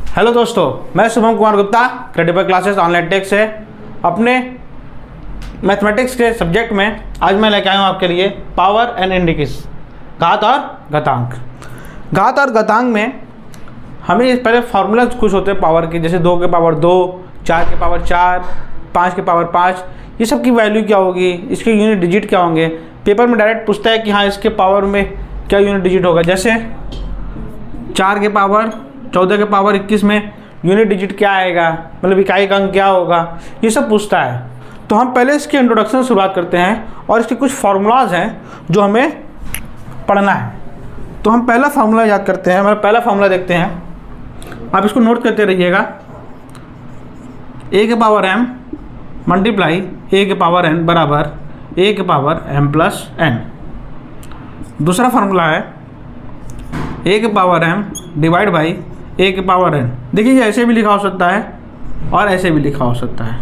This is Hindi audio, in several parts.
हेलो दोस्तों, मैं Shubham Kumar Gupta Credible Classes Online Tech से अपने मैथमेटिक्स के सब्जेक्ट में आज मैं लेके आया हूँ आपके लिए पावर एंड इंडिकेस, घात और घातांक। घात और घातांक में हमें पहले फार्मूला कुछ होते हैं पावर के, जैसे 2 के पावर 2, 4 के पावर 4, 5 के पावर 5। ये सब की वैल्यू क्या होगी, इसके यूनिट डिजिट क्या होंगे। पेपर में डायरेक्ट पूछता है कि हाँ इसके पावर में क्या यूनिट डिजिट होगा। जैसे 4 के पावर 14 के पावर 21 में यूनिट डिजिट क्या आएगा, मतलब इकाई का अंक क्या होगा, ये सब पूछता है। तो हम पहले इसके इंट्रोडक्शन से शुरुआत करते हैं और इसके कुछ फार्मूलाज हैं जो हमें पढ़ना है। तो हम पहला फार्मूला याद करते हैं, हमारा पहला फार्मूला देखते हैं। आप इसको नोट करते रहिएगा। a के पावर m मल्टीप्लाई a के पावर n बराबर a के पावर m प्लस n। दूसरा फार्मूला है a के power m divide by a के पावर n। देखिए ऐसे भी लिखा हो सकता है और ऐसे भी लिखा हो सकता है,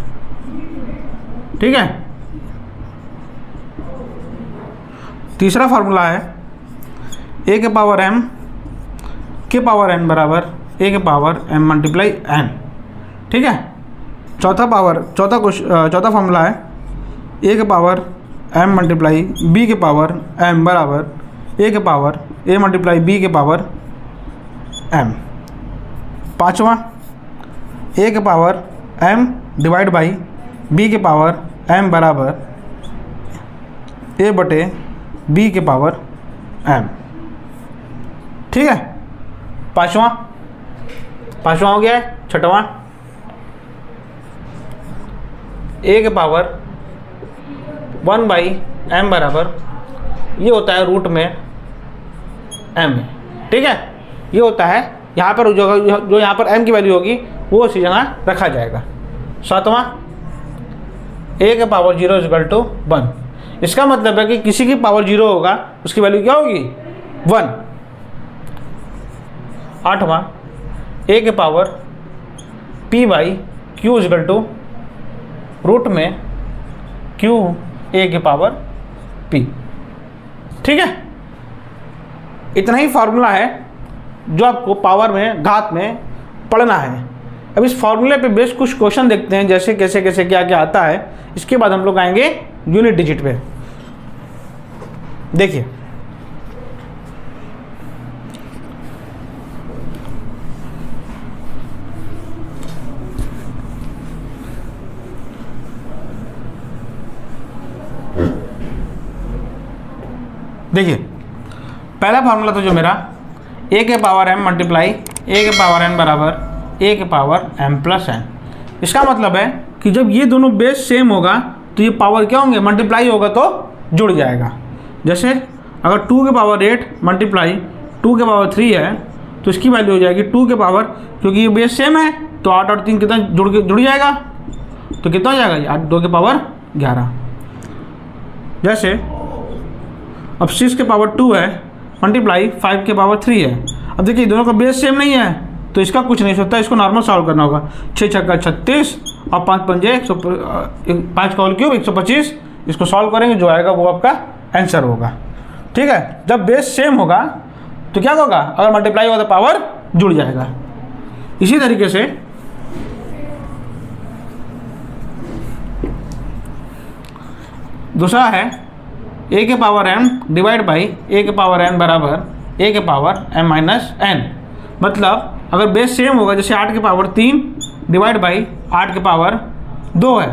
ठीक है। तीसरा फार्मूला है a के पावर m के पावर n बराबर a के पावर m मल्टीप्लाई n, ठीक है। चौथा फार्मूला है a के पावर m मल्टीप्लाई b के पावर m बराबर a के पावर a मल्टीप्लाई b के पावर m। पाँचवा a के power m divide by b के पावर m बराबर a बटे b के पावर m, ठीक है। पाँचवा हो गया है। छठवां a के पावर 1 बाई m बराबर ये होता है रूट में m, ठीक है। ये होता है यहाँ पर जो यहाँ पर m की वैल्यू होगी वो उसी जगह रखा जाएगा। सातवां a के पावर 0 इक्वल टू 1। इसका मतलब है कि किसी की पावर 0 होगा उसकी वैल्यू क्या होगी, 1। आठवां a के power p by q equal to root में q a के पावर p, ठीक है। इतना ही फार्मूला है जो आपको पावर में, घात में पढ़ना है। अब इस फार्मूले पे बेस्ड कुछ क्वेश्चन देखते हैं, जैसे कैसे क्या क्या आता है। इसके बाद हम लोग आएंगे यूनिट डिजिट पे। देखिए पहला फार्मूला तो जो मेरा a के पावर m मल्टीप्लाई a के पावर n बराबर a के पावर m प्लस n। इसका मतलब है कि जब ये दोनों बेस सेम होगा तो ये पावर क्या होंगे, मल्टीप्लाई होगा तो जुड़ जाएगा। जैसे अगर 2 के पावर 8 मल्टीप्लाई 2 के पावर 3 है तो इसकी वैल्यू हो जाएगी 2 के पावर, क्योंकि ये बेस सेम है तो 8 और 3 कितना जुड़ जाएगा, तो कितना हो जाएगा 8 2 के पावर 11। जैसे अब 6 के पावर 2 है मल्टीप्लाई 5 के पावर 3 है। अब देखिए दोनों का बेस सेम नहीं है तो इसका कुछ नहीं सकता, इसको नॉर्मल सॉल्व करना होगा। 6 छक्का 36 और 5 पंजे 5 का होल क्यूब 125। इसको सॉल्व करेंगे, जो आएगा वो आपका आंसर होगा, ठीक है। जब बेस सेम होगा तो क्या होगा, अगर मल्टीप्लाई होगा तो पावर जुड़ जाएगा। इसी तरीके से दूसरा है a के power m divide by a के पावर n बराबर a के पावर m माइनस n। मतलब अगर बेस सेम होगा, जैसे 8 के पावर 3 डिवाइड बाई 8 के पावर 2 है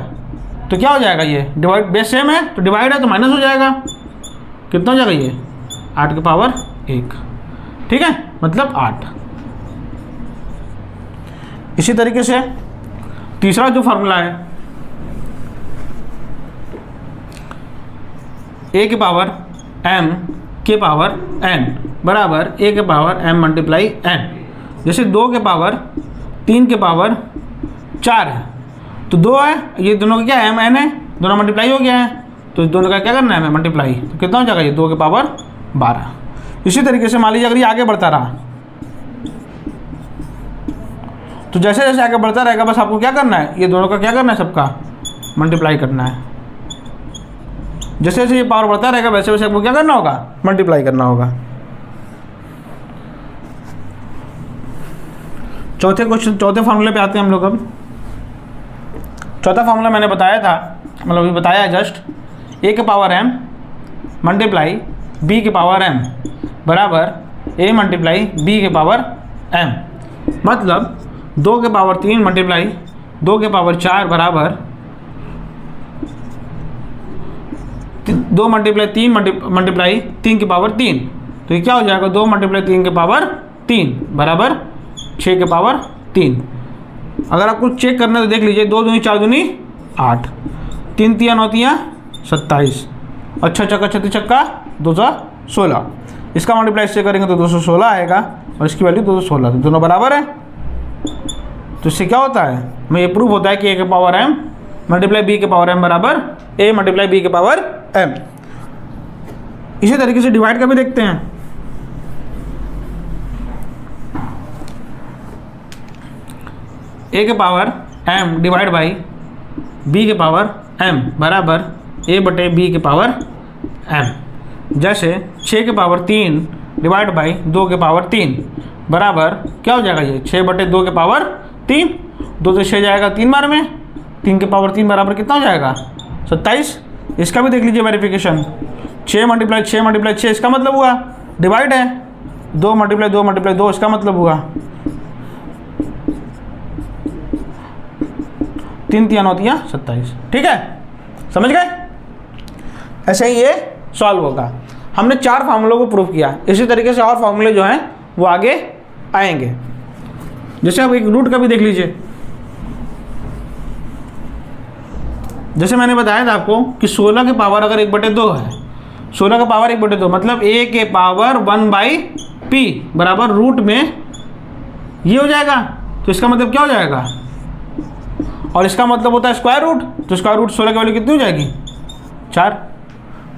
तो क्या हो जाएगा, ये डिवाइड बेस सेम है तो डिवाइड है तो माइनस हो जाएगा। कितना हो जाएगा ये 8 के पावर 1, ठीक है, मतलब 8। इसी तरीके से तीसरा जो फार्मूला है a के पावर m के पावर n बराबर a के पावर m मल्टीप्लाई n। जैसे 2 के पावर 3 के पावर 4 है तो 2 है, ये दोनों का क्या है, m n है, दोनों मल्टीप्लाई हो गया है तो इस दोनों का क्या करना है, मल्टीप्लाई। तो कितना हो जाएगा ये 2 के पावर 12। इसी तरीके से मान लीजिए अगर ये आगे बढ़ता रहा तो जैसे जैसे आगे बढ़ता रहेगा बस आपको क्या करना है, ये दोनों का क्या करना है, सबका मल्टीप्लाई करना है। जैसे जैसे ये पावर बढ़ता रहेगा वैसे वैसे आपको क्या करना होगा, मल्टीप्लाई करना होगा। चौथे फार्मूले पे आते हैं हम लोग। अब चौथा फार्मूला मैंने बताया था, मतलब अभी बताया जस्ट, ए के पावर m मल्टीप्लाई बी के पावर m बराबर a मल्टीप्लाई बी के पावर m, मतलब 2 के पावर 3 मल्टीप्लाई 2 के पावर 4 बराबर 2 मल्टीप्लाई 3 मल्टीप्लाई 3 के पावर 3। तो ये क्या हो जाएगा, 2 मल्टीप्लाई 3 के पावर 3 बराबर 6 के पावर 3। अगर आपको चेक करना है तो देख लीजिए, 2 दूनी 4 दूनी 8, 3 तिया 9 तिया 27, अच्छा चक्का 36 चक्का 216। इसका मल्टीप्लाई इससे करेंगे तो 216 आएगा और इसकी वैल्यू 216, तो दोनों बराबर है। तो इससे क्या होता है, हमें ये प्रूव होता है कि a के पावर m मल्टीप्लाई b के पावर m बराबर a मल्टीप्लाई b के पावर m। इसी तरीके से डिवाइड का भी देखते हैं। a के power m divide by b के पावर m बराबर a बटे b के पावर m। जैसे 6 के पावर 3 डिवाइड बाई 2 के पावर 3 बराबर क्या हो जाएगा, ये 6 बटे 2 के पावर 3, 2 से 6 जाएगा 3 बार में, 3 के पावर 3 बराबर कितना हो जाएगा 27। इसका भी देख लीजिए वेरिफिकेशन, 6 मल्टीप्लाई 6 इसका मतलब हुआ डिवाइड है, 2 मल्टीप्लाई 2 इसका मतलब हुआ 3 तिया 9 तिया 27। ठीक है, समझ गए। ऐसे ही ये सॉल्व होगा। हमने 4 फार्मूलों को प्रूव किया, इसी तरीके से और फार्मूले जो हैं वो आगे आएंगे। जैसे अब एक रूट का भी देख लीजिए। जैसे मैंने बताया था आपको कि 16 के पावर अगर 1/2 है, 16 का पावर 1/2 मतलब a के पावर 1/p बराबर रूट में ये हो जाएगा। तो इसका मतलब क्या हो जाएगा, और इसका मतलब होता है स्क्वायर रूट, तो स्क्वायर रूट 16 की वैल्यू कितनी हो जाएगी 4।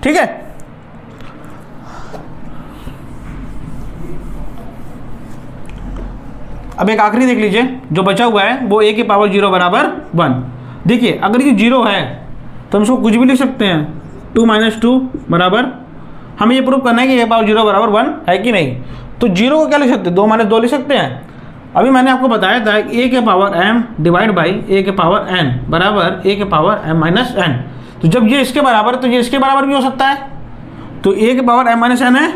ठीक है, अब एक आखिरी देख लीजिए जो बचा हुआ है, वो a के पावर 0 बराबर 1। देखिए अगर ये 0 है तो हम इसको कुछ भी लिख सकते हैं, 2 - 2 बराबर, हमें ये प्रूव करना है कि a पावर 0 बराबर 1 है कि नहीं। तो 0 को क्या लिख सकते हैं, 2 - 2 लिख सकते हैं। अभी मैंने आपको बताया था कि a के power m divide by a के पावर n बराबर a के पावर m माइनस n। तो जब ये इसके बराबर है तो ये इसके बराबर भी हो सकता है। तो a के पावर m माइनस n है,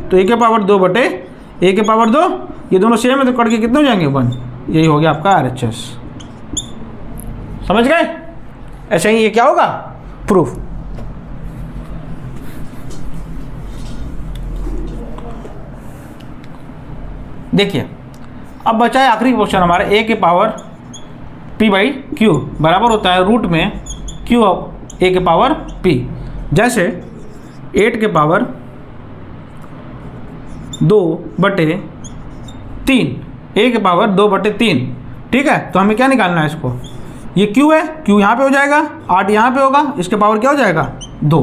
तो a के पावर 2 बटे a के पावर 2, ये दोनों सेम है तो कट के कितने हो जाएंगे 1। यही हो गया आपका RHS। समझ गए। ऐसे ही ये क्या होगा, प्रूफ। देखिए अब बचा है आखिरी क्वेश्चन हमारा, a के पावर p/q बराबर होता है रूट में q ऑफ a के पावर p। जैसे 8 के पावर 2/3, a के पावर 2/3। ठीक है, तो हमें क्या निकालना है इसको, ये q है, q यहाँ पे हो जाएगा, 8 यहाँ पे होगा, इसके पावर क्या हो जाएगा 2।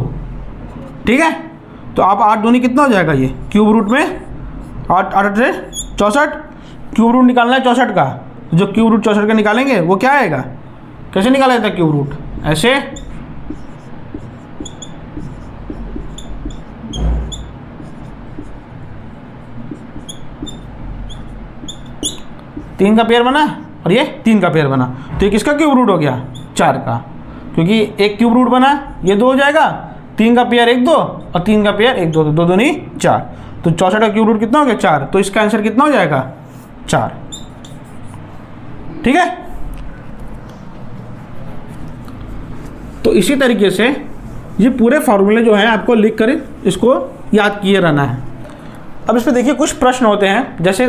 ठीक है, तो आप 8 दूनी कितना हो जाएगा, ये क्यूब रूट में 8 8 64, क्यूब रूट निकालना है 64 का। जो क्यूब रूट 64 का निकालेंगे वो क्या आएगा, कैसे निकाला जाता है क्यूब रूट, ऐसे तीन का पेयर बना और ये 3 का पेयर बना, तो ये किसका क्यूब रूट हो गया 4 का, क्योंकि एक क्यूब रूट बना, ये 2 हो जाएगा, 3 का पेयर 1 2 और 3 का पेयर 1 2, तो 2 दूनी 4, तो 64 का क्यूब रूट कितना हो गया 4, तो इसका आंसर कितना हो जाएगा 4। ठीक है, तो इसी तरीके से ये पूरे फॉर्मूले जो हैं आपको लिख कर इसको याद किए रहना है। अब इस पर देखिए कुछ प्रश्न होते हैं, जैसे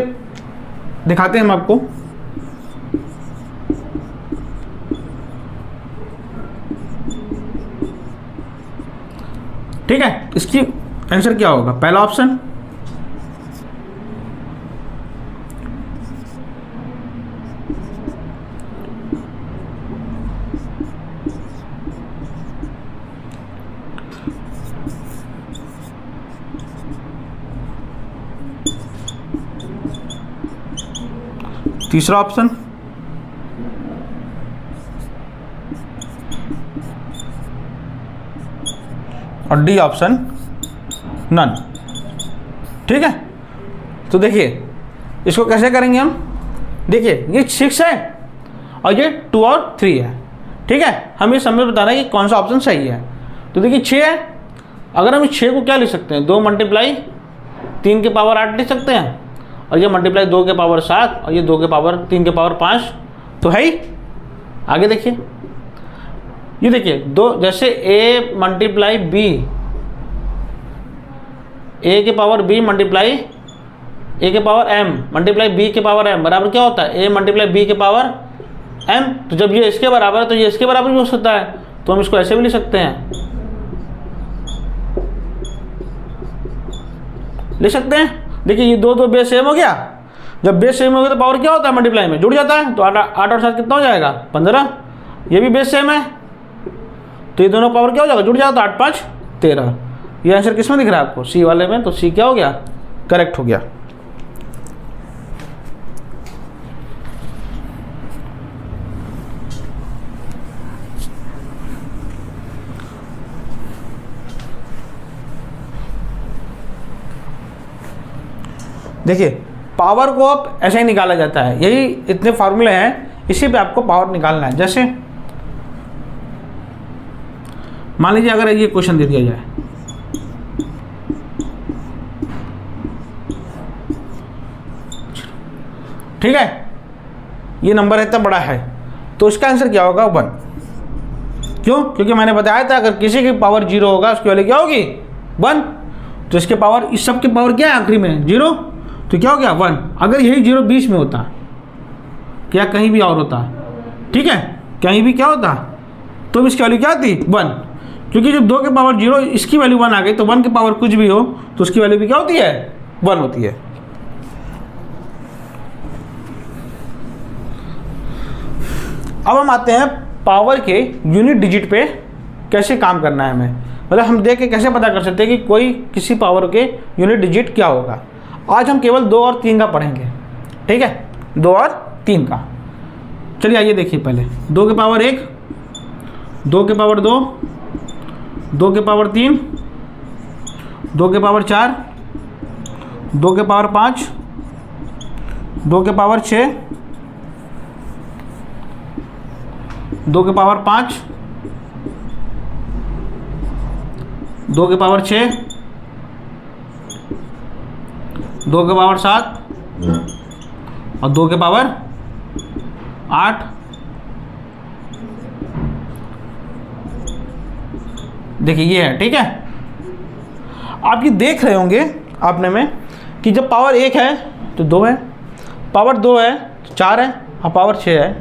दिखाते हैं हम आपको। ठीक है, इसकी आंसर क्या होगा, पहला ऑप्शन तीसरा ऑप्शन और डी ऑप्शन नन। ठीक है, तो देखिए इसको कैसे करेंगे हम, देखिए ये 6 है और ये 2 और 3 है, ठीक है। हमें समय बताना है कि कौन सा ऑप्शन सही है। तो देखिए 6 है, अगर हम इस 6 को क्या लिख सकते हैं, 2 मल्टीप्लाई 3 के पावर 8 लिख सकते हैं, और ये मल्टीप्लाई 2 के पावर 7 और ये 2 के पावर 3 के पावर 5, तो है ही। आगे देखिए, ये देखिए 2, जैसे a मल्टीप्लाई b, a के पावर b मल्टीप्लाई a के पावर m मल्टीप्लाई b के पावर m बराबर क्या होता है, a मल्टीप्लाई b के पावर m। तो जब ये इसके बराबर है तो ये इसके बराबर भी हो सकता है, तो हम इसको ऐसे भी लिख सकते हैं, लिख सकते हैं। देखिए ये 2 बेस सेम हो गया, जब बेस सेम हो गया तो पावर क्या होता है, मल्टीप्लाई में जुड़ जाता है। तो 8 और 7 कितना हो जाएगा, 15। ये भी बेस सेम है तो ये दोनों पावर क्या हो जाएगा, जुड़ जाएगा, तो 8 5 13। ये आंसर किस में दिख रहा है आपको, सी वाले में। तो सी क्या हो गया, करेक्ट हो गया। देखिए पावर को आप ऐसे ही निकाला जाता है, यही इतने फार्मूले हैं, इसी पे आपको पावर निकालना है। जैसे मान लीजिए अगर ये क्वेश्चन दे दिया जाए, ठीक है, ये नंबर इतना बड़ा है, तो इसका आंसर क्या होगा, 1। क्यों, क्योंकि मैंने बताया था अगर किसी की पावर 0 होगा उसकी वैल्यू क्या होगी, 1। तो इसके पावर, इस सब के पावर क्या है आखिरी में, 0, तो क्या हो गया, 1। अगर यही 0 बीच में होता, क्या कहीं भी और होता, ठीक है, कहीं भी क्या होता, तो इसकी वैल्यू क्या आती, 1। क्योंकि जब 2 के पावर 0 इसकी वैल्यू 1 आ गई, तो 1 के पावर कुछ भी हो तो उसकी वैल्यू भी क्या होती है, 1 होती है। अब हम आते हैं पावर के यूनिट डिजिट पे कैसे काम करना है हमें, मतलब हम देख के कैसे पता कर सकते हैं कि कोई किसी पावर के यूनिट डिजिट क्या होगा। आज हम केवल 2 और 3 का पढ़ेंगे, ठीक है, 2 और 3 का। चलिए आइए देखिए, पहले 2 के पावर 1, 2 के पावर 2, 2 के पावर 3, 2 के पावर 4, 2 के पावर 5, 2 के पावर 6, 2 के पावर 5, 2 के पावर 6, 2 के पावर 7 और 2 के पावर 8। देखिए ये है, ठीक है। आप ये देख रहे होंगे आपने में कि जब पावर 1 है तो 2 है, पावर 2 है तो 4 है और पावर 6 है।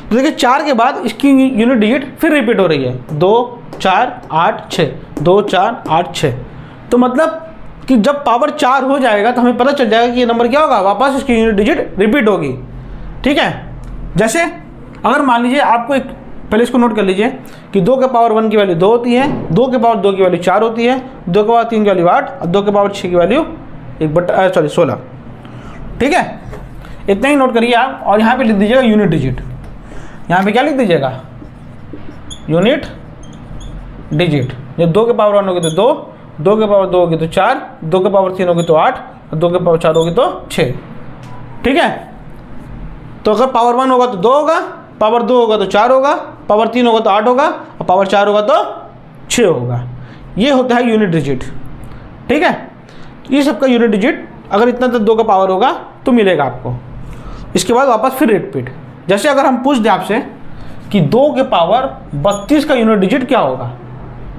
तो देखिए 4 के बाद इसकी यूनिट डिजिट फिर रिपीट हो रही है, 2 4 8 6, 2 4 8 6। तो मतलब कि जब पावर 4 हो जाएगा तो हमें पता चल जाएगा कि ये नंबर क्या होगा, वापस इसकी यूनिट डिजिट रिपीट होगी, ठीक है। जैसे अगर मान लीजिए आपको एक, पहले इसको नोट कर लीजिए कि 2 के पावर 1 की वैल्यू 2 होती है, 2 के पावर 2 की वैल्यू 4 होती है, 2 के पावर 3 की वैल्यू 8 और 2 के पावर 6 की वैल्यू 16, ठीक है। इतना ही नोट करिए आप, और यहाँ पे लिख दीजिएगा यूनिट डिजिट। यहाँ पे क्या लिख दीजिएगा, यूनिट डिजिट। जब 2 के पावर 1 होगी तो 2, 2 के पावर 2 होगी तो 4, 2 के पावर 3 होगी तो 8 और 2 के पावर 4 होगी तो 6, ठीक है। तो अगर पावर 1 होगा तो 2 होगा, पावर 2 होगा तो 4 होगा, पावर 3 होगा तो 8 होगा और पावर 4 होगा तो 6 होगा। ये होता है यूनिट डिजिट, ठीक है। ये सबका यूनिट डिजिट अगर इतना तो 2 का पावर होगा तो मिलेगा आपको। इसके बाद वापस फिर रिपीट। जैसे अगर हम पूछ दें आपसे कि 2 के पावर 32 का यूनिट डिजिट क्या होगा,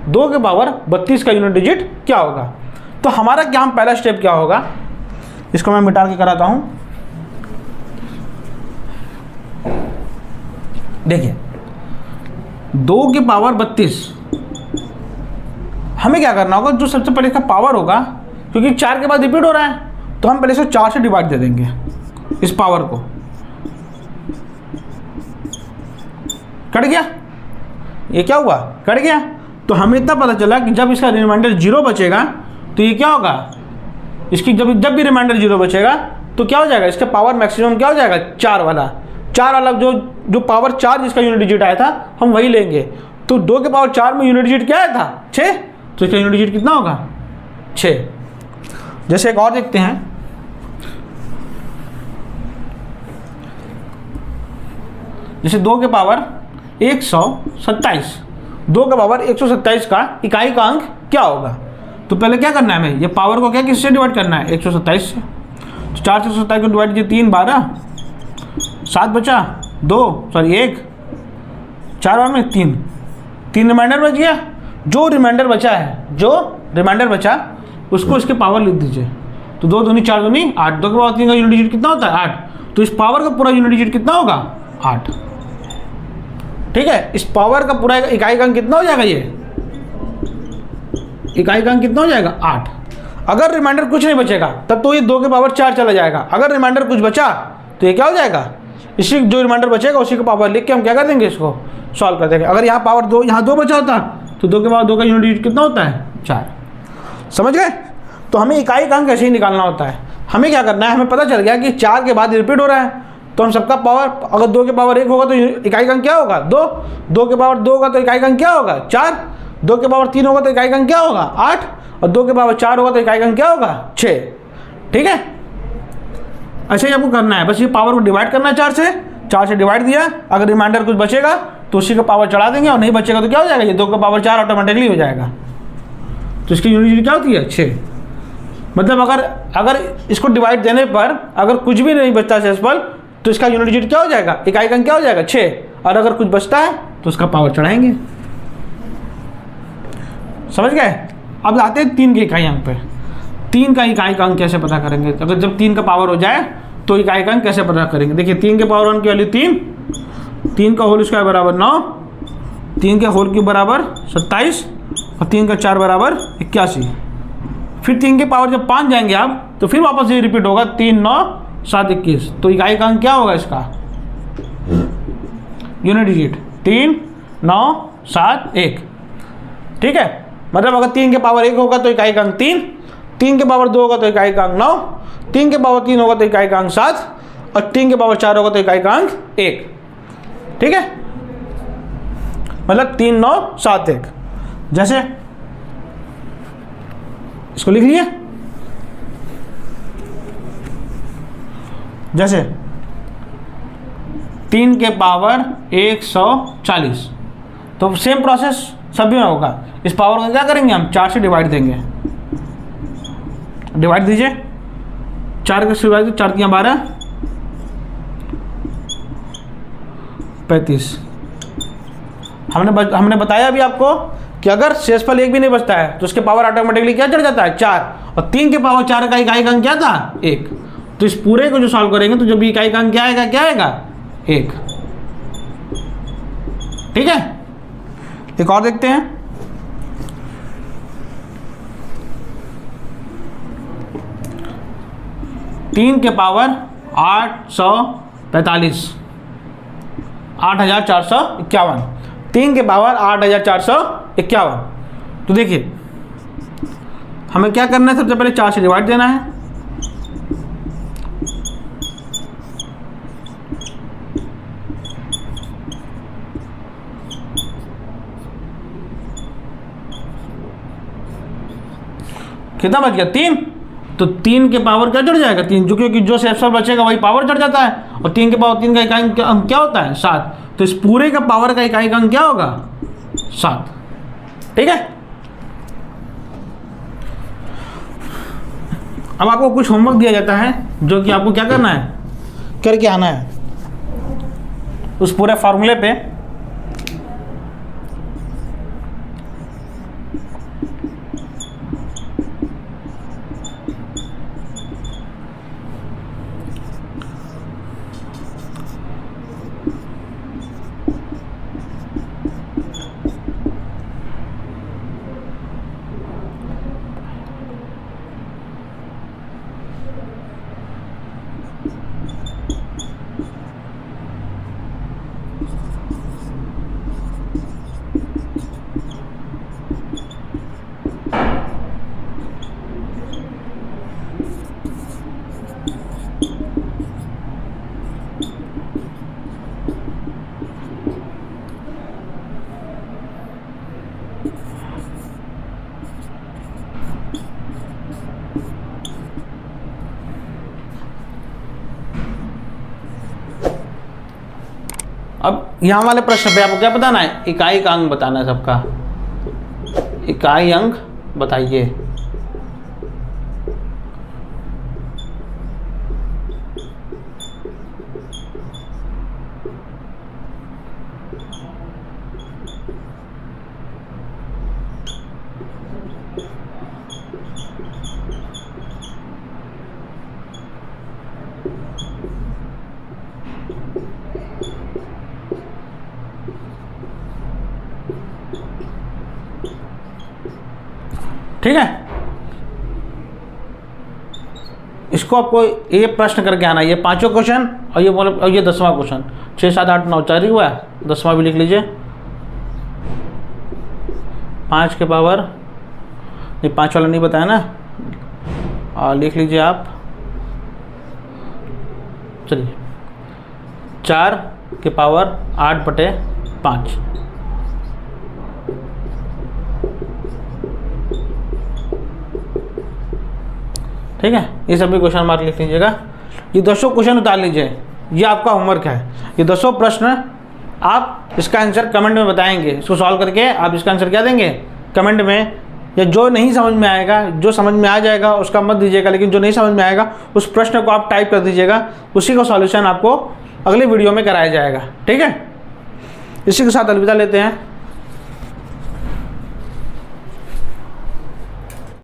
2 के पावर 32 का यूनिट डिजिट क्या होगा, तो हमारा क्या, हम पहला स्टेप क्या होगा, इसको मैं मिटा के कराता हूँ। देखिए 2 के पावर 32, हमें क्या करना होगा, जो सबसे पहले इसका पावर होगा, क्योंकि 4 के बाद रिपीट हो रहा है तो हम पहले इसको 4 से डिवाइड दे देंगे इस पावर को। कट गया, ये क्या हुआ, कट गया। तो हमें इतना पता चला कि जब इसका रिमाइंडर 0 बचेगा तो ये क्या होगा, इसकी जब भी रिमाइंडर 0 बचेगा तो क्या हो जाएगा, इसका पावर मैक्सिमम क्या हो जाएगा, 4 वाला जो पावर 4 जिसका यूनिट डिजिट आया था हम वही लेंगे। तो 2 के पावर 4 में यूनिट डिजिट क्या आया था, 6, तो इसका यूनिट डिजिट कितना होगा, 6। जैसे एक और देखते हैं, जैसे 2 के पावर 127, 2 के पावर 127 का इकाई का अंक क्या होगा? तो पहले क्या करना है हमें, ये पावर को क्या किससे डिवाइड करना है? 127 से। तो 4 से 127 को डिवाइड कीजिए, 3 12, 7 बचा 2, सॉरी 1, 4 और में 3 रिमाइंडर बच गया। जो रिमाइंडर बचा उसको इसके पावर लिख दीजिए। तो 2 दूनी 4 दूनी 8, 2 के पावर 3 का यूनिट डिजिट कितना होता है? 8। तो इस पावर का पूरा यूनिट डिजिट कितना होगा? 8। ठीक है, इस पावर का पूरा इकाई का अंक कितना हो जाएगा? ये इकाई का अंक कितना हो जाएगा? 8। अगर रिमाइंडर कुछ नहीं बचेगा तब तो ये 2 के पावर 4 चला जाएगा। अगर रिमाइंडर कुछ बचा तो ये क्या हो जाएगा? इसी जो रिमाइंडर बचेगा उसी का पावर लिख के हम क्या कर देंगे, इसको सॉल्व कर देंगे। अगर यहाँ पावर 2, यहाँ 2 बचा होता तो 2 के पावर 2 का यूनिट डिजिट कितना होता है? 4। समझ गए? तो हमें इकाई का अंक ऐसे ही निकालना होता है। हमें क्या करना है, हमें पता चल गया कि 4 के बाद रिपीट हो रहा है, तो हम सबका पावर, अगर 2 के पावर 1 होगा तो इकाई का अंक क्या होगा? 2, 2 के पावर 2 होगा तो इकाई का अंक क्या होगा? 4, 2 के पावर 3 होगा तो इकाई का अंक क्या होगा? 8, और 2 के पावर 4 होगा तो इकाई का अंक क्या होगा? 6। ठीक है, ऐसे ही आपको करना है। बस ये पावर को डिवाइड करना है 4 से डिवाइड दिया। अगर रिमाइंडर कुछ बचेगा तो उसी का पावर चढ़ा देंगे, और नहीं बचेगा तो क्या हो जाएगा? ये 2 का पावर 4 ऑटोमेटिकली हो जाएगा। तो इसकी यूनिट डिजिट क्या होती है? 6। मतलब अगर इसको डिवाइड देने पर अगर कुछ भी नहीं बचता शेषफल तो इसका यूनिट डिजिट क्या हो जाएगा? इकाई का अंक क्या हो जाएगा? 6। और अगर कुछ बचता है तो उसका पावर चढ़ाएंगे। समझ गए? अब आते हैं 3 के इकाई अंक पे। 3 का इकाई का अंक कैसे पता करेंगे? अगर जब 3 का पावर हो जाए तो इकाई का अंक कैसे पता करेंगे? देखिए, 3 के पावर 1 की वैल्यू 3, 3 का होल स्क्वायर बराबर 9, 3 के होल क्यूब बराबर 27, और 3 का 4 बराबर 81। फिर 3 के पावर जब 5 जाएंगे आप तो फिर वापस ये रिपीट होगा, 3 9 7 21। तो इकाई का अंक क्या होगा इसका? Unit digit 3 9 7 1। ठीक है, मतलब अगर 3 के पावर 1 होगा तो इकाई का अंक 3, 3 के पावर 2 होगा तो इकाई का अंक 9, 3 के पावर 3 होगा तो इकाई का अंक 7, और 3 के पावर 4 होगा तो इकाई का अंक 1। ठीक है, मतलब 3 9 7 1। जैसे इसको लिख लिए, जैसे 3 के पावर 140, तो सेम प्रोसेस सभी में होगा। इस पावर को क्या करेंगे हम? 4 से डिवाइड देंगे। डिवाइड दीजिए, 4 के डिवाइड, 4 3 12 35। हमने बताया अभी आपको कि अगर शेषफल 1 भी नहीं बचता है तो उसके पावर ऑटोमेटिकली क्या चढ़ जाता है? 4। और 3 के पावर 4 का इकाई का अंक क्या था? 1। तो इस पूरे को जो सॉल्व करेंगे तो जब इकाई का अंक क्या आएगा? 1। ठीक है, एक और देखते हैं। तीन के पावर 845, 8451। 3 के पावर 8451। तो देखिए, हमें क्या करना है? सबसे पहले 4 से डिवाइड देना है। कितना बच गया? 3। तो 3 के पावर क्या चढ़ जाएगा? 3, जो क्योंकि जो शेषफल बचेगा वही पावर चढ़ जाता है। और 3 के पावर 3 का इकाई अंक क्या होता है? 7। तो इस पूरे का पावर का इकाई का अंक क्या होगा? 7। ठीक है, अब आपको कुछ होमवर्क दिया जाता है जो कि आपको क्या करना है? करके आना है उस पूरे फॉर्मूले पे। अब यहाँ वाले प्रश्न पे आपको क्या बताना है, इकाई का अंक बताना है सबका। इकाई अंक बताइए। ठीक है, इसको आपको ये प्रश्न करके आना, ये 5 क्वेश्चन और ये 10वां क्वेश्चन। 6, 7, 8, 9 4 ही हुआ है, 10वां भी लिख लीजिए। 5 के पावर, ये 5 वाला नहीं बताया ना, और लिख लीजिए आप। चलिए 4 के पावर 8/5। ठीक है, ये सभी क्वेश्चन मार्क लिख लीजिएगा। ये 200 क्वेश्चन उतार लीजिए, ये आपका होमवर्क है। ये 200 प्रश्न आप इसका आंसर कमेंट में बताएंगे। इसको सॉल्व करके आप इसका आंसर क्या देंगे कमेंट में, या जो नहीं समझ में आएगा, जो समझ में आ जाएगा उसका मत दीजिएगा, लेकिन जो नहीं समझ में आएगा उस प्रश्न को आप टाइप कर दीजिएगा, उसी का सॉल्यूशन आपको अगली वीडियो में कराया जाएगा। ठीक है, इसी के साथ अलविदा लेते हैं।